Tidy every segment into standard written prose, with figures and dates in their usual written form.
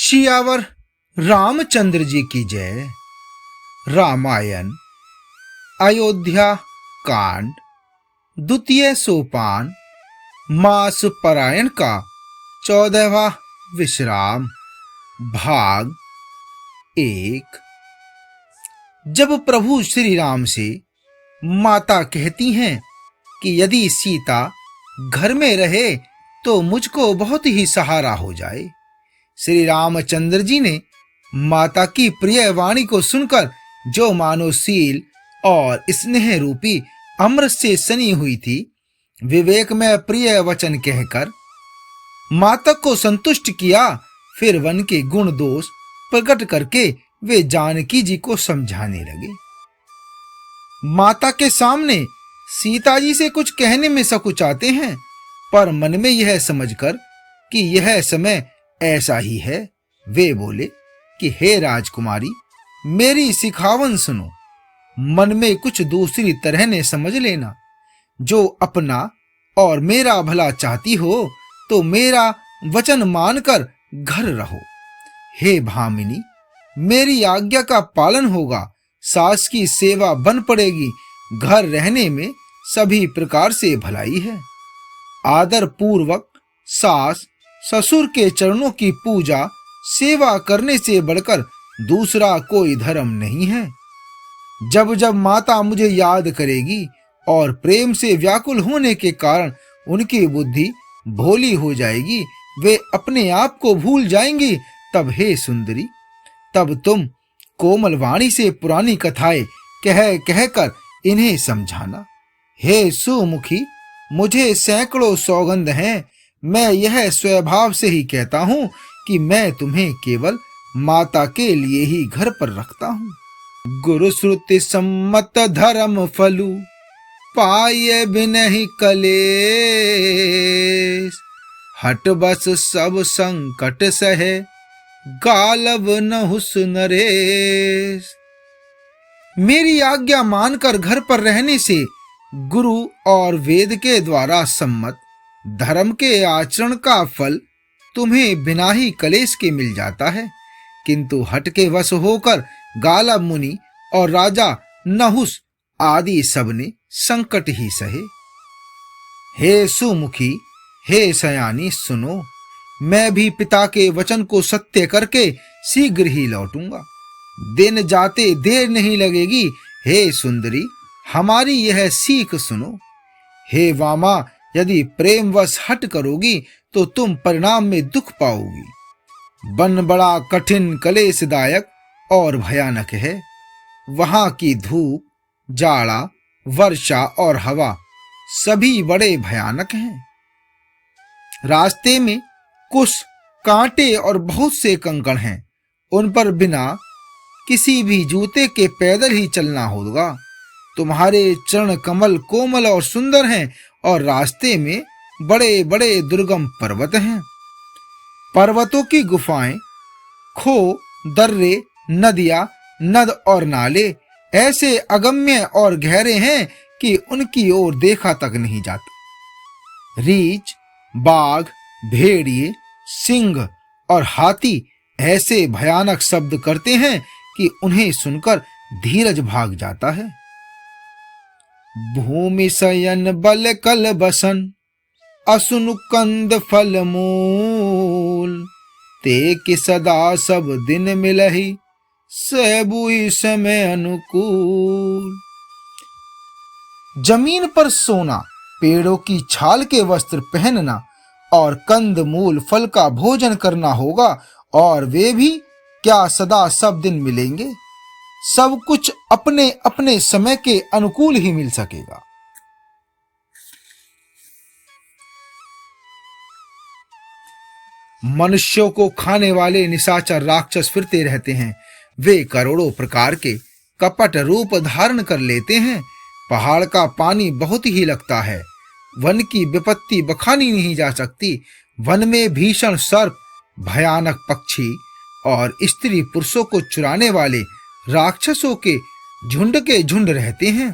सियावर रामचंद्र जी की जय। रामायण अयोध्या कांड द्वितीय सोपान मास परायण का 14वां विश्राम भाग 1। जब प्रभु श्री राम से माता कहती हैं कि यदि सीता घर में रहे तो मुझको बहुत ही सहारा हो जाए, श्री रामचंद्र जी ने माता की प्रिय वाणी को सुनकर जो मानवशील और स्नेह रूपी अमृत से सनी हुई थी, विवेक में प्रिय वचन कहकर माता को संतुष्ट किया। फिर वन के गुण दोष प्रकट करके वे जानकी जी को समझाने लगे। माता के सामने सीता जी से कुछ कहने में सकुचाते हैं, पर मन में यह समझकर कि यह समय ऐसा ही है, वे बोले कि हे राजकुमारी, मेरी सिखावन सुनो। मन में कुछ दूसरी तरह ने समझ लेना। जो अपना और मेरा भला चाहती हो तो मेरा वचन मानकर घर रहो। हे भामिनी, मेरी आज्ञा का पालन होगा, सास की सेवा बन पड़ेगी, घर रहने में सभी प्रकार से भलाई है। आदर पूर्वक सास ससुर के चरणों की पूजा सेवा करने से बढ़कर दूसरा कोई धर्म नहीं है। जब जब माता मुझे याद करेगी और प्रेम से व्याकुल होने के कारण उनकी बुद्धि भोली हो जाएगी, वे अपने आप को भूल जाएंगी, तब हे सुंदरी, तब तुम कोमल वाणी से पुरानी कथाएं कह कहकर इन्हें समझाना। हे सुमुखी, मुझे सैकड़ों सौगंध हैं, मैं यह स्वभाव से ही कहता हूं कि मैं तुम्हें केवल माता के लिए ही घर पर रखता हूं। गुरु श्रुति सम्मत धर्म फलु पाए बिनहि कलेश, हट बस सब संकट सहे गालव नहुस नरेश। मेरी आज्ञा मानकर घर पर रहने से गुरु और वेद के द्वारा सम्मत धर्म के आचरण का फल तुम्हें बिना ही कलेश के मिल जाता है, किंतु हट के वश होकर गालव मुनि और राजा नहुस आदि सबने संकट ही सहे। हे सुमुखी, हे सयानी, सुनो, मैं भी पिता के वचन को सत्य करके शीघ्र ही लौटूंगा। दिन जाते देर नहीं लगेगी। हे सुंदरी, हमारी यह सीख सुनो। हे वामा, यदि प्रेमवश हट करोगी तो तुम परिणाम में दुख पाओगी। वन बड़ा कठिन, कलेशदायक और भयानक है। वहां की धूप, जाड़ा, वर्षा और हवा सभी बड़े भयानक हैं। रास्ते में कुछ कांटे और बहुत से कंकड़ हैं, उन पर बिना किसी भी जूते के पैदल ही चलना होगा। तुम्हारे चरण कमल कोमल और सुंदर हैं और रास्ते में बड़े बड़े दुर्गम पर्वत हैं। पर्वतों की गुफाएं, खो, दर्रे, नदियां, नद और नाले ऐसे अगम्य और गहरे हैं कि उनकी ओर देखा तक नहीं जाता। रीछ, बाघ, भेड़िए, सिंह और हाथी ऐसे भयानक शब्द करते हैं कि उन्हें सुनकर धीरज भाग जाता है। भूमि शयन बल कल बसन, असुनु कंद फल मूल, ते कि सदा सब दिन मिलहि, सबुई समय अनुकूल। जमीन पर सोना, पेड़ों की छाल के वस्त्र पहनना और कंद मूल फल का भोजन करना होगा, और वे भी क्या सदा सब दिन मिलेंगे? सब कुछ अपने अपने समय के अनुकूल ही मिल सकेगा। मनुष्यों को खाने वाले निशाचर राक्षस फिरते रहते हैं। वे करोड़ों प्रकार के कपट रूप धारण कर लेते हैं। पहाड़ का पानी बहुत ही लगता है। वन की विपत्ति बखानी नहीं जा सकती। वन में भीषण सर्प, भयानक पक्षी और स्त्री पुरुषों को चुराने वाले राक्षसों के झुंड रहते हैं।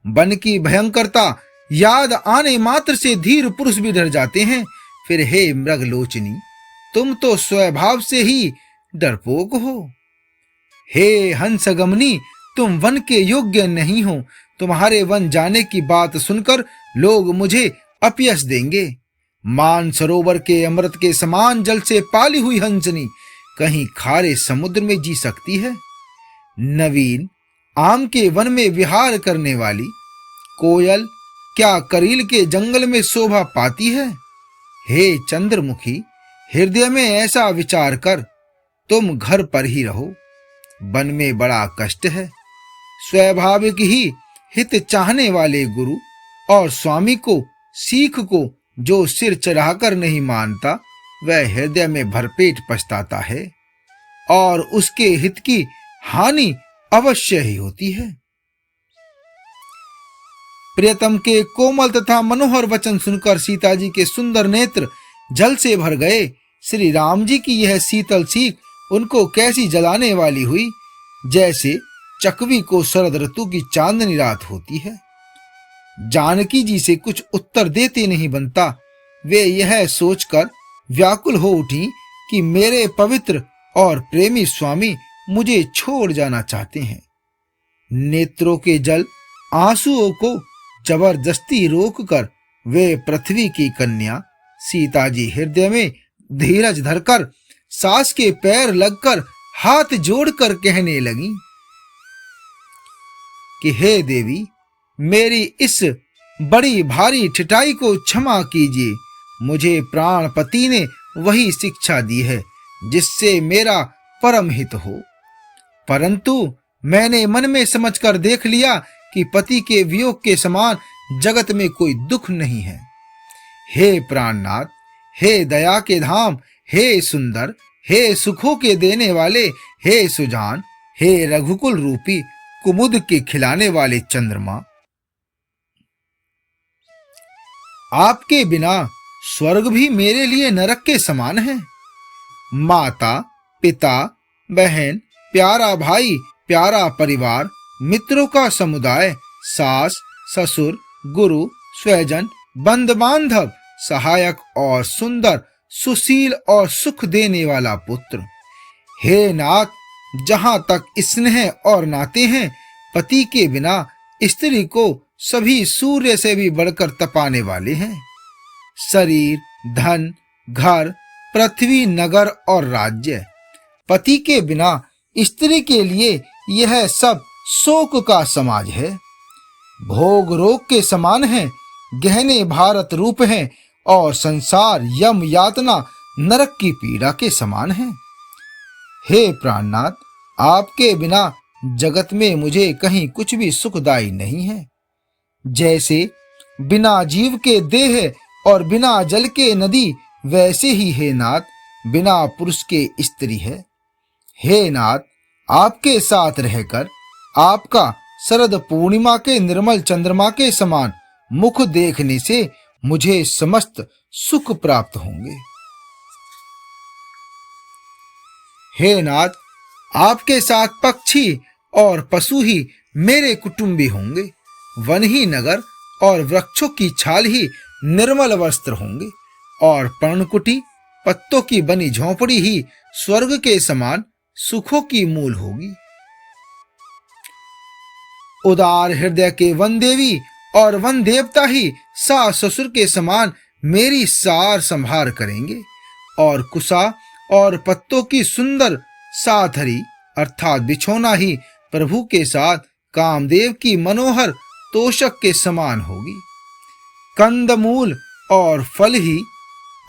वन की भयंकरता याद आने मात्र से धीर पुरुष भी डर जाते हैं। फिर हे मृगलोचनी, तुम तो स्वभाव से ही डरपोक हो। हे हंसगमनी, तुम वन के योग्य नहीं हो। तुम्हारे वन जाने की बात सुनकर लोग मुझे अपयश देंगे। मान सरोवर के अमृत के समान जल से पाली हुई हंसनी कहीं खारे समुद्र में जी सकती है? नवीन आम के वन में विहार करने वाली कोयल क्या करील के जंगल में शोभा पाती है? हे चंद्रमुखी, हृदय में ऐसा विचार कर, तुम घर पर ही रहो। वन में बड़ा कष्ट है। स्वाभाविक ही हित चाहने वाले गुरु और स्वामी को, सीख को जो सिर चढ़ाकर नहीं मानता, वह हृदय में भरपेट पछताता है और उसके हित की हानि अवश्य ही होती है। प्रियतम के कोमल तथा मनोहर वचन सुनकर सीता जी के सुंदर नेत्र जल से भर गए। श्री राम जी की यह शीतल सीख उनको कैसी जलाने वाली हुई, जैसे चकवी को शरद ऋतु की चांदनी रात होती है। जानकी जी से कुछ उत्तर देते नहीं बनता। वे यह सोचकर व्याकुल हो उठी कि मेरे पवित्र और प्रेमी स्वामी मुझे छोड़ जाना चाहते हैं। नेत्रों के जल आंसुओं को जबरदस्ती रोककर वे पृथ्वी की कन्या सीता जी हृदय में धीरज धरकर सास के पैर लगकर हाथ जोड़कर कहने लगी कि हे देवी, मेरी इस बड़ी भारी ठिठाई को क्षमा कीजिए। मुझे प्राणपति ने वही शिक्षा दी है जिससे मेरा परम हित हो, परंतु मैंने मन में समझकर देख लिया कि पति के वियोग के समान जगत में कोई दुख नहीं है। हे प्राणनाथ, हे दया के धाम, हे सुंदर, हे सुखों के देने वाले, हे सुजान, हे रघुकुल रूपी कुमुद के खिलाने वाले चंद्रमा, आपके बिना स्वर्ग भी मेरे लिए नरक के समान है। माता, पिता, बहन, प्यारा भाई, प्यारा परिवार, मित्रों का समुदाय, सास, ससुर, गुरु, स्वजन, बंद बांधव, सहायक और सुंदर, सुशील और सुख देने वाला पुत्र। हे नाथ, जहां तक स्नेह और नाते हैं, पति के बिना स्त्री को सभी सूर्य से भी बढ़कर तपाने वाले हैं। शरीर, धन, घर, पृथ्वी, नगर और राज्य, पति के बिना स्त्री के लिए यह सब शोक का समाज है। भोग रोग के समान है, गहने भारत रूप हैं और संसार यम यातना नरक की पीड़ा के समान है। हे प्राणनाथ, आपके बिना जगत में मुझे कहीं कुछ भी सुखदायी नहीं है। जैसे बिना जीव के देह और बिना जल के नदी, वैसे ही हे नाथ, बिना पुरुष के स्त्री है। हे नाथ, आपके साथ रहकर आपका शरद पूर्णिमा के निर्मल चंद्रमा के समान मुख देखने से मुझे समस्त सुख प्राप्त होंगे। हे नाथ, आपके साथ पक्षी और पशु ही मेरे कुटुंबी होंगे। वन ही नगर और वृक्षों की छाल ही निर्मल वस्त्र होंगे और पर्णकुटी, पत्तों की बनी झोंपड़ी ही स्वर्ग के समान सुखों की मूल होगी। उदार हृदय के वन देवी और वन देवता ही सास ससुर के समान मेरी सार संभार करेंगे और कुसा और पत्तों की सुंदर साथरी अर्थात बिछौना ही प्रभु के साथ कामदेव की मनोहर तोषक के समान होगी। कंदमूल और फल ही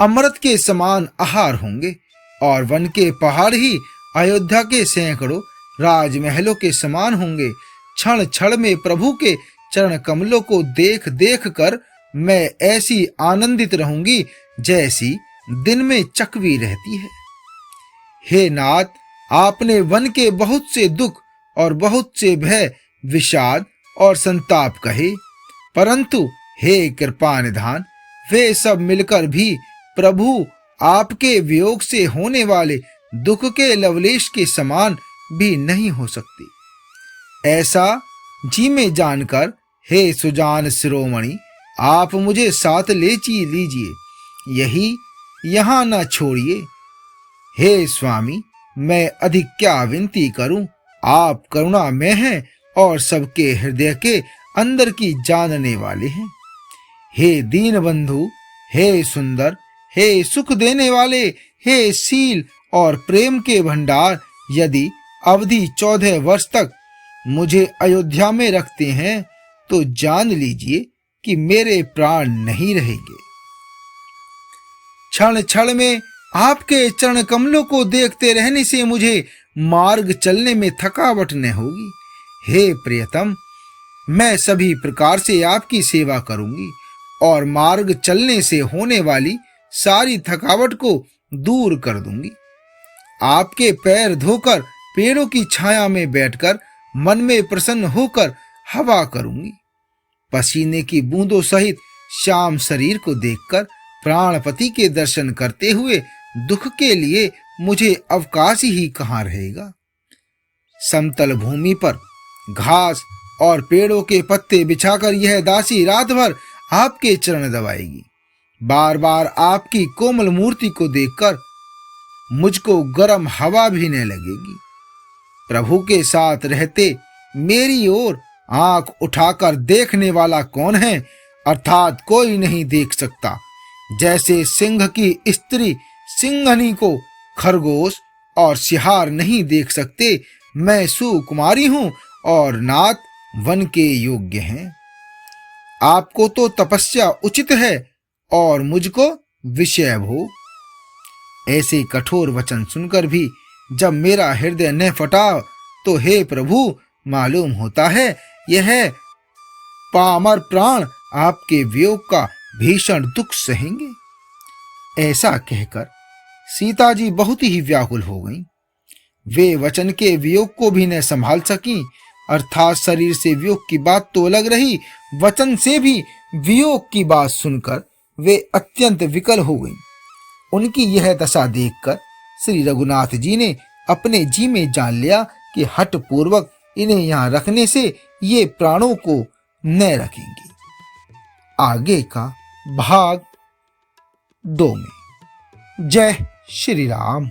अमृत के समान आहार होंगे और वन के पहाड़ ही अयोध्या के सैकड़ों राजमहलों के समान होंगे। क्षण क्षण में प्रभु के चरण कमलों को देख देख कर मैं ऐसी आनंदित रहूंगी जैसी दिन में चकवी रहती है। हे नाथ, आपने वन के बहुत से दुख और बहुत से भय, विषाद और संताप कहे, परंतु हे कृपा निधान, वे सब मिलकर भी प्रभु आपके वियोग से होने वाले दुख के लवलेश के समान भी नहीं हो सकती। ऐसा जी में जानकर हे सुजान शिरोमणि, आप मुझे साथ ले लीजिए, यही यहाँ न छोड़िए। हे स्वामी, मैं अधिक क्या विनती करूं, आप करुणामय हैं और सबके हृदय के अंदर की जानने वाले हैं। हे दीन बंधु, हे सुंदर, हे सुख देने वाले, हे शील और प्रेम के भंडार, यदि अवधि 14 वर्ष तक मुझे अयोध्या में रखते हैं तो जान लीजिए कि मेरे प्राण नहीं रहेंगे। क्षण क्षण में आपके चरण कमलों को देखते रहने से मुझे मार्ग चलने में थकावट न होगी। हे प्रियतम, मैं सभी प्रकार से आपकी सेवा करूंगी और मार्ग चलने से होने वाली सारी थकावट को दूर कर दूंगी। आपके पैर धोकर पेड़ों की छाया में बैठकर मन में प्रसन्न होकर हवा करूंगी। पसीने की बूंदों सहित श्याम शरीर को देखकर प्राणपति के दर्शन करते हुए दुख के लिए मुझे अवकाश ही कहाँ रहेगा। समतल भूमि पर घास और पेड़ों के पत्ते बिछाकर यह दासी रात भर आपके चरण दबाएगी। बार बार आपकी कोमल मूर्ति को देखकर मुझको गर्म हवा भी न लगेगी। प्रभु के साथ रहते मेरी ओर आंख उठाकर देखने वाला कौन है, अर्थात कोई नहीं देख सकता। जैसे सिंह की स्त्री सिंहनी को खरगोश और सिहार नहीं देख सकते, मैं सुकुमारी हूं और नाथ वन के योग्य हैं। आपको तो तपस्या उचित है और मुझको विषय भोग। ऐसे कठोर वचन सुनकर भी जब मेरा हृदय न फटा तो हे प्रभु, मालूम होता है यह पामर प्राण आपके वियोग का भीषण दुख सहेंगे। ऐसा कहकर सीता जी बहुत ही व्याकुल हो गईं। वे वचन के वियोग को भी न संभाल सकीं, अर्थात शरीर से वियोग की बात तो अलग रही, वचन से भी वियोग की बात सुनकर वे अत्यंत विकल हो गईं। उनकी यह दशा देखकर श्री रघुनाथ जी ने अपने जी में जान लिया कि हठ पूर्वक इन्हें यहाँ रखने से ये प्राणों को न रखेंगे। आगे का भाग 2 में। जय श्री राम।